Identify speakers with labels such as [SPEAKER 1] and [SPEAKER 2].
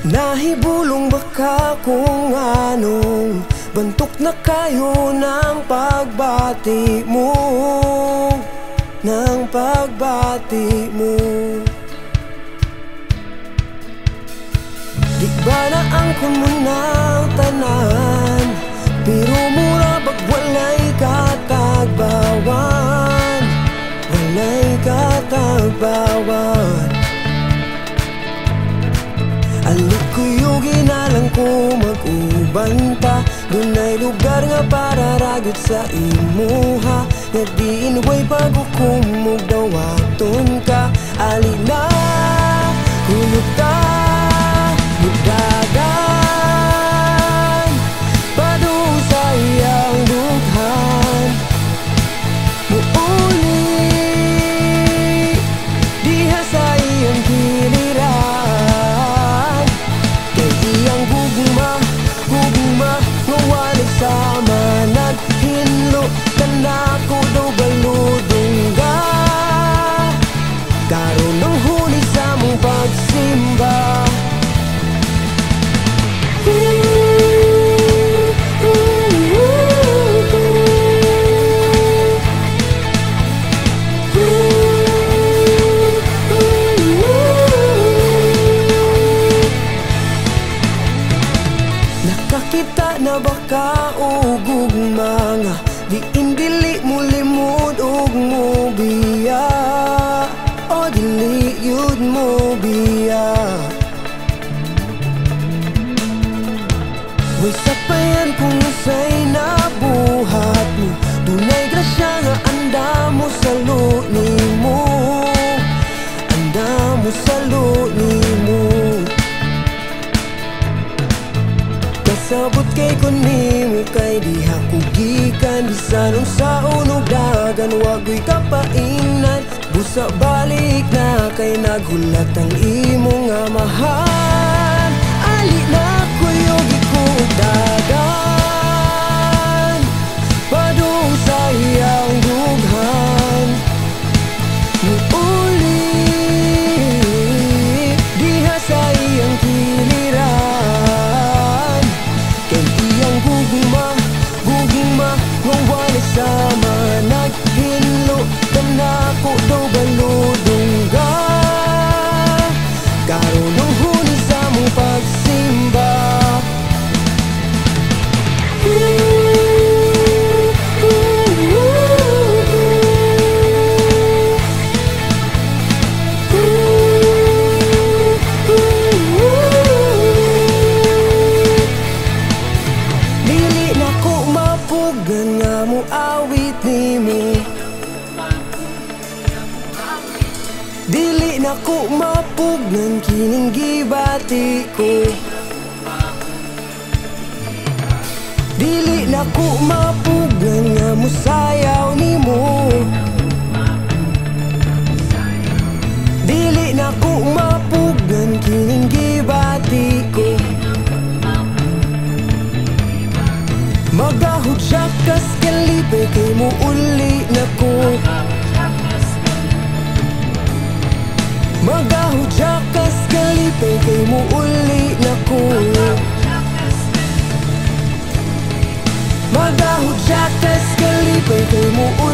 [SPEAKER 1] Nahibulong baka kung anong bantok na kayo ng pagbati mo, ng pagbati mo. Di ba na angkon mo ng tanan, pero mura bag walay katagbawan, walay katagbawan. Alit ko yung ginalang ko mag-ubanta, dunay lugar nga para ragyot sa imuha, nga diin way pag-ukumog daw aton ka. Ali na hulog ta mugdagan padung sa iyang dughan, muuli diha sa iyang giliran. Kay iyang gugma ngawali sa manag, hinlo kanako daw baludungga, karon ang huli sa mong pagsimba. Nakakita na baka ugug mga di indili mo limod ug mo biya, o dili yud mo biya. Way sapayan kung usay nabuhat mo, dunay grasya nga anda mo sa nimo, anda mo sa nimo. Sabot kay kun nimo kay diha ko gikan, bisan unsa unog dagan wagoy kapainan. Busa balik na kay naghulat ang imong amahan. Ali na kuyogi ko dagan padung sa iyang dughan, muuli diha sa iyang giliran. Gugma ngawali sa manag, hinlo kanako daw baludungga, karon ang huli sa mong pagsimba. Nga mo awit nimo, dili na ko mapugnan kining gibati ko, dili na ko mapugnan nga mo sayaw nimo, dili na ko mapugnan kining gibati ko. Magahudyak kas kalipay kay mo uli na ko, magahudyak kas kalipay kay mo uli na ko, magahudyak kas kalipay kay mo uli.